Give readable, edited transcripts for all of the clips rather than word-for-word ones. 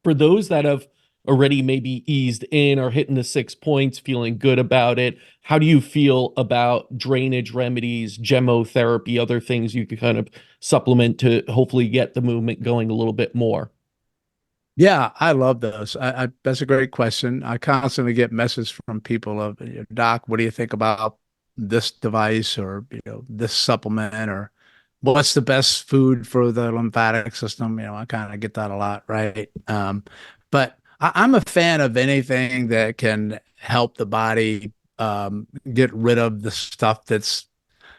For those that have already maybe eased in or hitting the 6 points, feeling good about it, how do you feel about drainage remedies, gemotherapy, other things you could kind of supplement to hopefully get the movement going a little bit more? Yeah, I love those. That's a great question. I constantly get messages from people of, Doc, what do you think about this device or, this supplement or what's the best food for the lymphatic system? I kind of get that a lot, right? But I'm a fan of anything that can help the body get rid of the stuff that's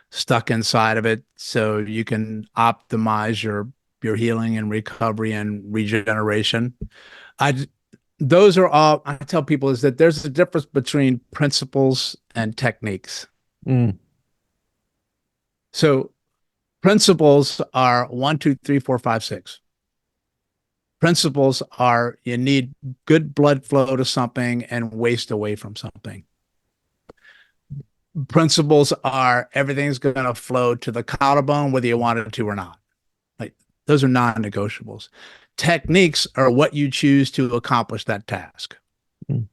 stuck inside of it so you can optimize your healing and recovery and regeneration. I those are all I tell people is that there's a difference between principles and techniques. Mm, So principles are one, two, three, four, five, six. Principles are you need good blood flow to something and waste away from something. Principles are everything's going to flow to the collarbone whether you want it to or not. Like those are non-negotiables. Techniques are what you choose to accomplish that task, mm,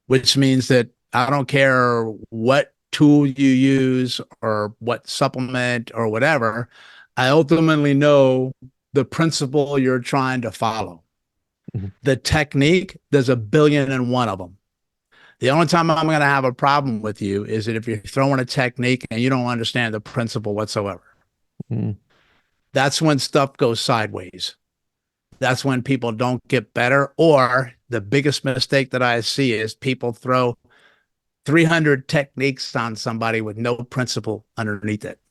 which means that I don't care what tool you use or what supplement or whatever. I ultimately know the principle you're trying to follow. mm. The technique, there's a billion and one of them. The only time I'm going to have a problem with you is that if you're throwing a technique and you don't understand the principle whatsoever. Mm. That's when stuff goes sideways. That's when people don't get better. Or the biggest mistake that I see is people throw 300 techniques on somebody with no principle underneath it.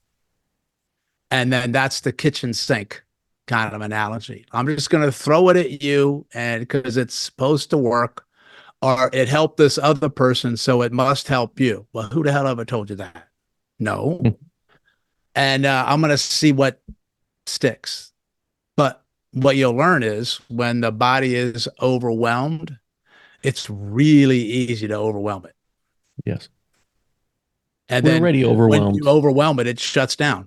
And then that's the kitchen sink kind of analogy. I'm just going to throw it at you and because it's supposed to work or it helped this other person, so it must help you. Well, who the hell ever told you that? No. And I'm going to see what sticks. But what you'll learn is when the body is overwhelmed, it's really easy to overwhelm it. Yes. And We're then already when you overwhelmed. overwhelm it, it shuts down.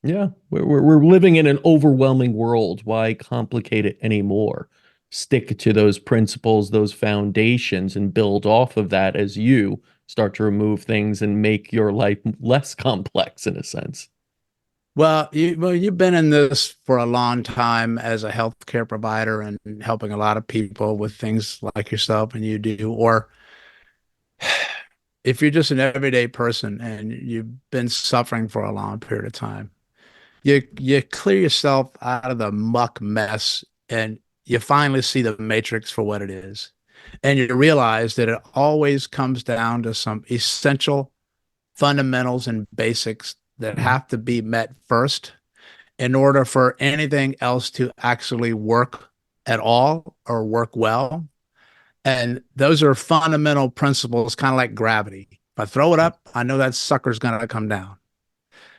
Yeah, we're living in an overwhelming world. Why complicate it anymore? Stick to those principles, those foundations, and build off of that as you start to remove things and make your life less complex in a sense. You've been in this for a long time as a healthcare provider and helping a lot of people with things like yourself and you do. Or if you're just an everyday person and you've been suffering for a long period of time, you clear yourself out of the muck mess and you finally see the matrix for what it is. And you realize that it always comes down to some essential fundamentals and basics that Mhm. have to be met first in order for anything else to actually work at all or work well. And those are fundamental principles, kind of like gravity. If I throw it Yeah. up, I know that sucker's going to come down.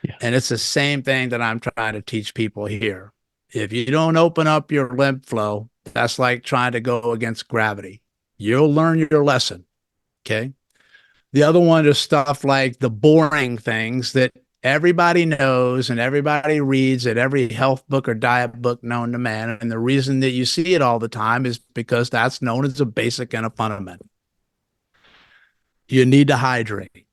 Yes. And it's the same thing that I'm trying to teach people here. If you don't open up your lymph flow, that's like trying to go against gravity. You'll learn your lesson. Okay. The other one is stuff like the boring things that everybody knows and everybody reads at every health book or diet book known to man. And the reason that you see it all the time is because that's known as a basic and a fundamental. You need to hydrate.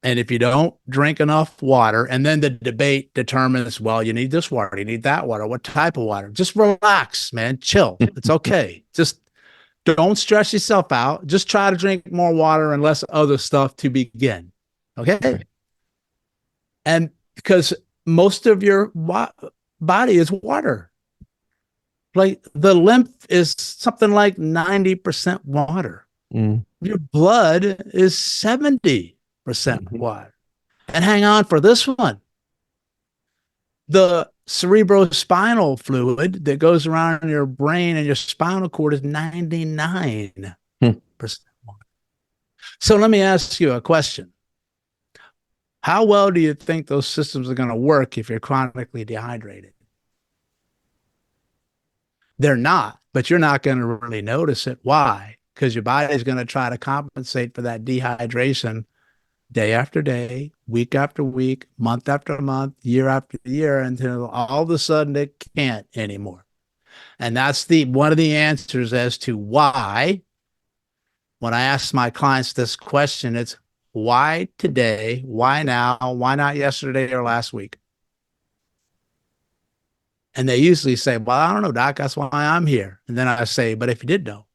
And if you don't drink enough water, and then the debate determines, well, you need this water, you need that water, what type of water? Just relax, man, chill. It's okay. Just don't stress yourself out. Just try to drink more water and less other stuff to begin. Okay. Right. And because most of your body is water, like the lymph is something like 90% water. Mm. Your blood is 70% Mhm. water. And hang on for this one. The cerebrospinal fluid that goes around in your brain and your spinal cord is 99% Hmm. water. So let me ask you a question. How well do you think those systems are going to work if you're chronically dehydrated? They're not, but you're not going to really notice it. Why? Because your body is going to try to compensate for that dehydration day after day, week after week, month after month, year after year, until all of a sudden it can't anymore. And that's one of the answers as to why, when I ask my clients this question, it's why today, why now, why not yesterday or last week? And they usually say, well, I don't know, doc, that's why I'm here. And then I say, but if you did know,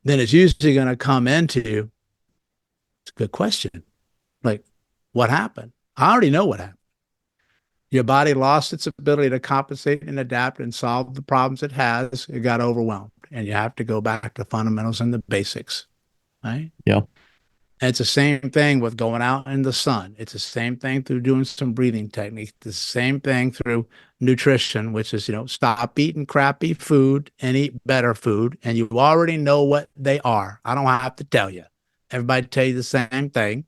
then it's usually going to come into, it's a good question. Like, what happened? I already know what happened. Your body lost its ability to compensate and adapt and solve the problems it has. It got overwhelmed. And you have to go back to fundamentals and the basics, right? Yeah. And it's the same thing with going out in the sun. It's the same thing through doing some breathing techniques. The same thing through nutrition, which is, stop eating crappy food and eat better food. And you already know what they are. I don't have to tell you. Everybody tell you the same thing.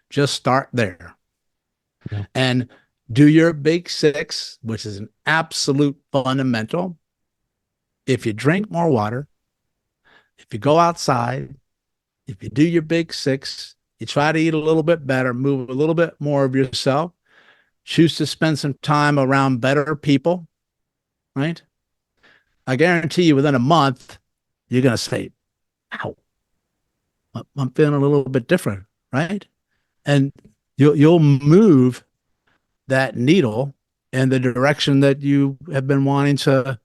Just start there. Yeah. And do your big six, which is an absolute fundamental. If you drink more water, if you go outside, if you do your big six, you try to eat a little bit better, move a little bit more of yourself, choose to spend some time around better people, right? I guarantee you within a month, you're going to say, ow, I'm feeling a little bit different, right? And you'll move that needle in the direction that you have been wanting to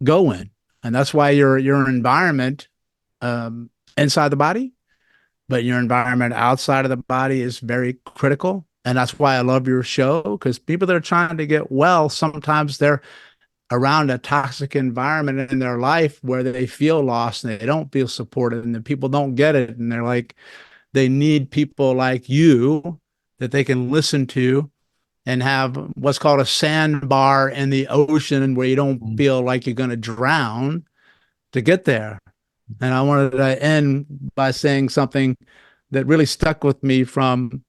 go in. And that's why your environment inside the body, but your environment outside of the body is very critical. And that's why I love your show, because people that are trying to get well, sometimes they're around a toxic environment in their life where they feel lost and they don't feel supported, and the people don't get it. And they're like, they need people like you that they can listen to and have what's called a sandbar in the ocean where you don't feel like you're going to drown to get there. And I wanted to end by saying something that really stuck with me from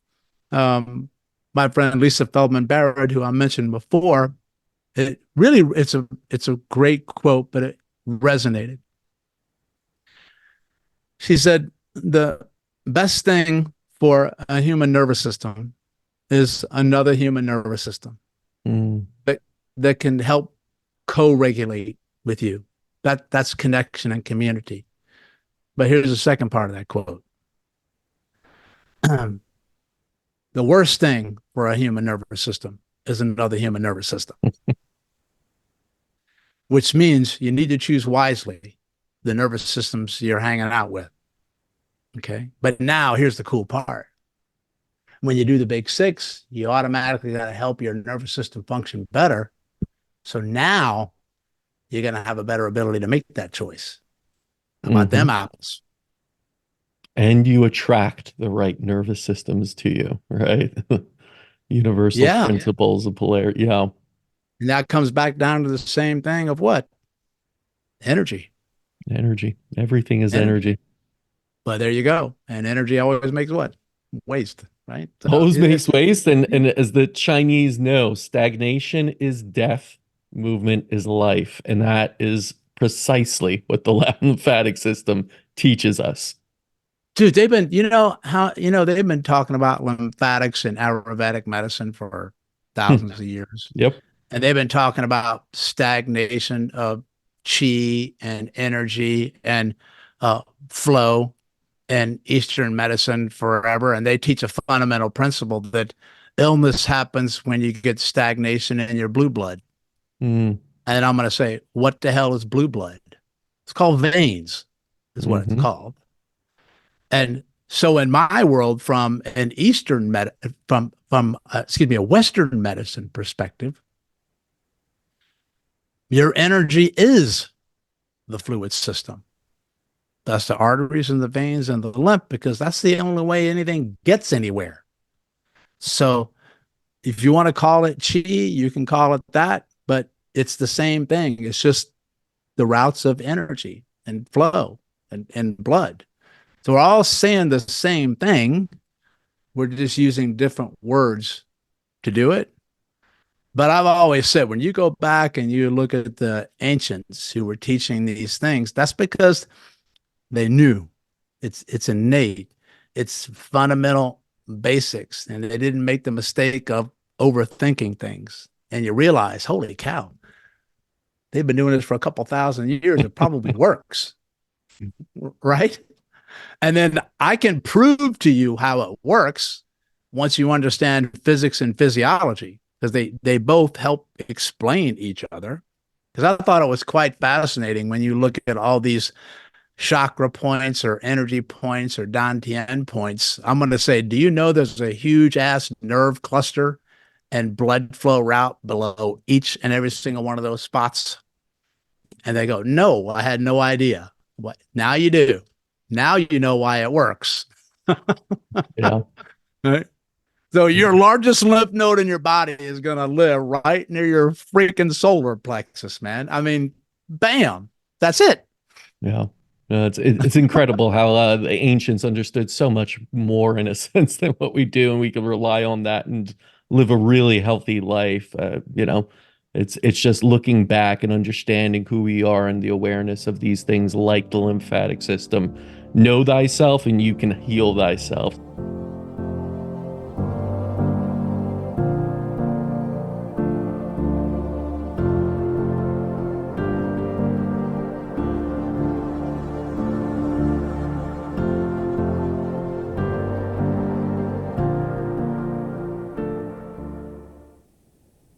my friend Lisa Feldman Barrett, who I mentioned before. It's a great quote, but it resonated. She said, the best thing for a human nervous system is another human nervous system that can help co-regulate with you. That's connection and community. But here's the second part of that quote. The worst thing for a human nervous system is another human nervous system, which means you need to choose wisely the nervous systems you're hanging out with. Okay. But now here's the cool part. When you do the big six, you automatically got to help your nervous system function better. So now you're going to have a better ability to make that choice. How about them apples? And you attract the right nervous systems to you, right? Universal principles of polarity. Yeah. And that comes back down to the same thing of what? Energy. Energy. Everything is energy. But there you go. And energy always makes what? Waste, right? So always makes waste. And as the Chinese know, stagnation is death, movement is life. And that is precisely what the lymphatic system teaches us. Dude, they've been, they've been talking about lymphatics in Ayurvedic medicine for thousands of years. Yep. And they've been talking about stagnation of chi and energy and flow in Eastern medicine forever. And they teach a fundamental principle that illness happens when you get stagnation in your blue blood. And I'm going to say, what the hell is blue blood? It's called veins, is what it's called. And so in my world, from an a Western medicine perspective, your energy is the fluid system. That's the arteries and the veins and the lymph, because that's the only way anything gets anywhere. So if you want to call it chi, you can call it that, but it's the same thing. It's just the routes of energy and flow and blood. So we're all saying the same thing. We're just using different words to do it. But I've always said, when you go back and you look at the ancients who were teaching these things, that's because they knew it's innate, it's fundamental basics, and they didn't make the mistake of overthinking things. And you realize, holy cow, They've been doing this for a couple thousand years. It probably works, right? And then I can prove to you how it works once you understand physics and physiology, because they both help explain each other. Because I thought it was quite fascinating when you look at all these chakra points or energy points or Dantian points. I'm going to say, do you know there's a huge ass nerve cluster and blood flow route below each and every single one of those spots? And they go, no, I had no idea. What? Now you do. Now you know why it works. Yeah. Right? So your largest lymph node in your body is going to live right near your freaking solar plexus, man. I mean, bam, that's it. Yeah. It's incredible how the ancients understood so much more in a sense than what we do, and we can rely on that and live a really healthy life. It's just looking back and understanding who we are and the awareness of these things like the lymphatic system. Know thyself, and you can heal thyself.